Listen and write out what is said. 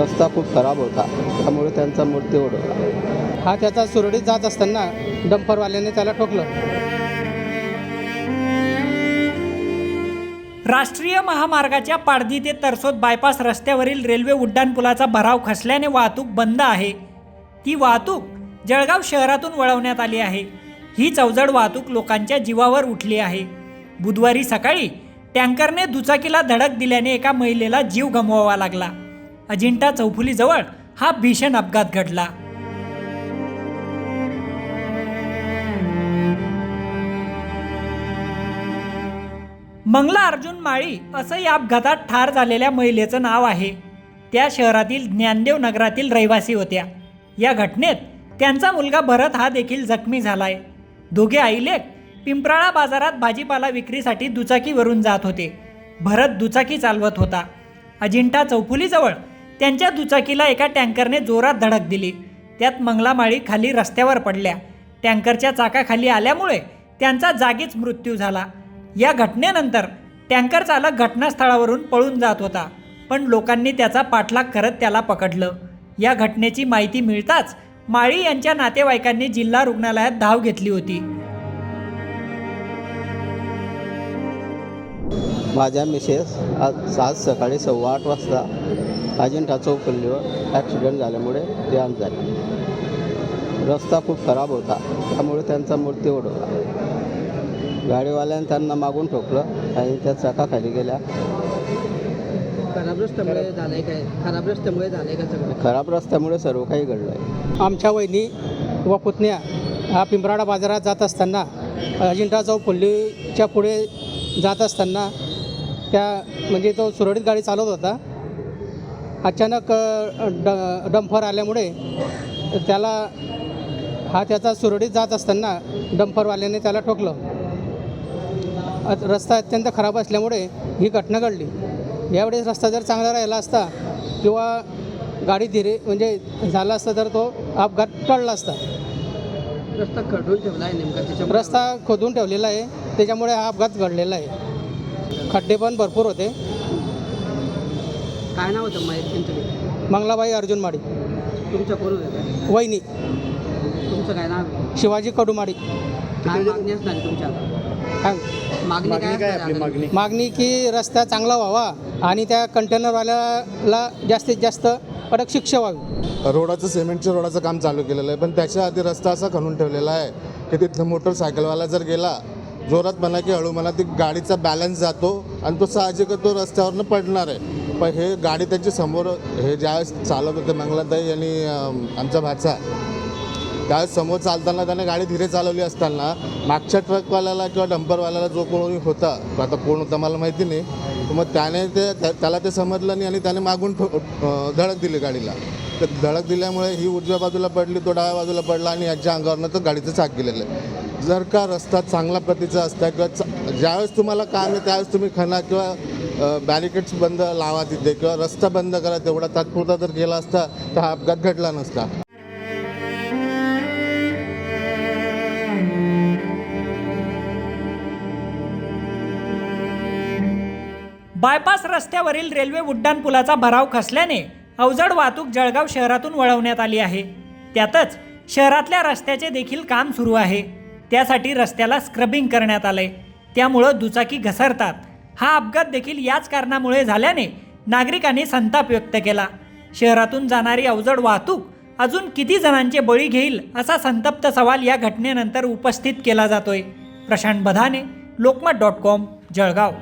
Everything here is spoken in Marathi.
रस्ता खूप खराब होता, त्यामुळे त्यांचा मृत्यू ओढवला. हा त्याचा सुरळीत जात असताना डंपरवाल्याने त्याला ठोकलं. राष्ट्रीय महामार्गाच्या पाडदी ते तरसोद बायपास रस्त्यावरील रेल्वे उड्डाणपुलाचा भराव खचल्याने वाहतूक बंद आहे. ती वाहतूक जळगाव शहरातून वळवण्यात आली आहे. ही चौजड वाहतूक लोकांच्या जीवावर उठली आहे. बुधवारी सकाळी टँकरने दुचाकीला धडक दिल्याने एका महिलेला जीव गमवावा लागला. अजिंठा चौफुलीजवळ हा भीषण अपघात घडला. मंगला अर्जुन माळी असं या अपघातात ठार झालेल्या महिलेचं नाव आहे. त्या शहरातील ज्ञानदेव नगरातील रहिवासी होत्या. या घटनेत त्यांचा मुलगा भरत हा देखील जखमी झालाय. दोघे आईलेक पिंपराळा बाजारात भाजीपाला विक्रीसाठी दुचाकीवरून जात होते. भरत दुचाकी चालवत होता. अजिंठा चौफुलीजवळ त्यांच्या दुचाकीला एका टँकरने जोरात धडक दिली. त्यात मंगला माळी खाली रस्त्यावर पडल्या. टँकरच्या चाकाखाली आल्यामुळे त्यांचा जागीच मृत्यू झाला. या घटनेनंतर टँकर चालक घटनास्थळावरून पळून जात होता, पण लोकांनी त्याचा पाठलाग करत त्याला पकडलं. या घटनेची माहिती मिळताच माळी यांच्या नातेवाईकांनी जिल्हा रुग्णालयात धाव घेतली होती. माझ्या मिसेस आज सकाळी 8:15 वाजता अजिंठा चौफुलीवर ॲक्सिडेंट झाल्यामुळे देहांत झाले. रस्ता खूप खराब होता, त्यामुळे त्यांचा मृत्यू ओढवला. गाडीवाल्याने त्यांना मागून ठोकलं आणि त्या चाकाखाली गेल्या. खराब रस्त्यामुळे झालंय काय? खराब रस्त्यामुळे झालंय का सगळं? खराब रस्त्यामुळे सर्व काही घडलं आहे. आमच्या वहिनी व पुतण्या हा पिंपराळा बाजारात जात असताना अजिंठा चौफुलीच्या पुढे जात असताना म्हणजे तो सुरळीत गाडी चालवत होता. अचानक डंपर आल्यामुळे त्याचा सुरळीत जात असताना डंपरवाल्याने त्याला ठोकलं. रस्ता अत्यंत खराब असल्यामुळे ही घटना घडली. यावेळेस रस्ता जर चांगला राहिला असता किंवा गाडी धीरे झाला असता तर तो अपघात टळला असता. रस्ता खडून ठेवला आहे नेमका त्याच्या? रस्ता खोदून ठेवलेला आहे, त्याच्यामुळे हा अपघात घडलेला आहे. खड्डे पण भरपूर होते. काय नाव होतं माहीत त्यांचं? मंगलाबाई अर्जुन माळी. तुमच्या कोण होतं? वहिनी तुमचं काय नाव आहे? शिवाजी कडूमाळी. काय मागणी असणार आहे तुमच्या आता? मागणी काय आपली? मागणी की रस्ता चांगला व्हावा आणि त्या कंटेनरवाल्याला जास्तीत जास्त कडक शिक्षा व्हावी. रोडाचं सिमेंटच्या रोडाचं काम चालू केलेलं आहे, पण त्याच्या आधी रस्ता असा खणून ठेवलेला आहे की तिथं मोटरसायकलवाला जर गेला जोरात म्हणा की हळू म्हणा, ती गाडीचा बॅलन्स जातो आणि तो साहजिकच तो रस्त्यावरनं पडणार आहे. पण हे गाडी त्याच्या समोर हे ज्यावेळेस चालत होते मंगलाताई आणि आमचा भाचा, त्यावेळेस समोर चालताना त्याने गाडी धीरे चालवली असताना मागच्या ट्रकवाल्याला किंवा डंपरवाल्याला जो कोणी होता, आता कोण होता मला माहिती नाही, मग त्याला ते समजलं नाही आणि त्याने मागून धडक दिली गाडीला. तर धडक दिल्यामुळे ही उजव्या बाजूला पडली, तो डाव्या बाजूला पडला आणि याच्या अंगावरनं तर गाडीचं चाक गेलेलं आहे. जर का रस्ता चांगल्या प्रतीचा असता किंवा ज्यावेळेस तुम्हाला काम आहे त्यावेळेस तुम्ही खणा किंवा बॅरिकेड्स बंद लावा तिथे किंवा रस्ता बंद करा, तेवढा तात्पुरता जर केला असता तर हा अपघात घडला नसता. बायपास रस्त्यावरील रेल्वे उड्डाणपुलाचा भराव खचल्याने अवजड वाहतूक जळगाव शहरातून वळवण्यात आली आहे. त्यातच शहरातल्या रस्त्याचे देखील काम सुरू आहे. त्यासाठी रस्त्याला स्क्रबिंग करण्यात आलंय. त्यामुळं दुचाकी घसरतात. हा अपघात देखील याच कारणामुळे झाल्याने नागरिकांनी संताप व्यक्त केला. शहरातून जाणारी अवजड वाहतूक अजून किती जणांचे बळी घेईल असा संतप्त सवाल या घटनेनंतर उपस्थित केला जातोय. प्रशांत बधाने, लोकमत.com, जळगाव.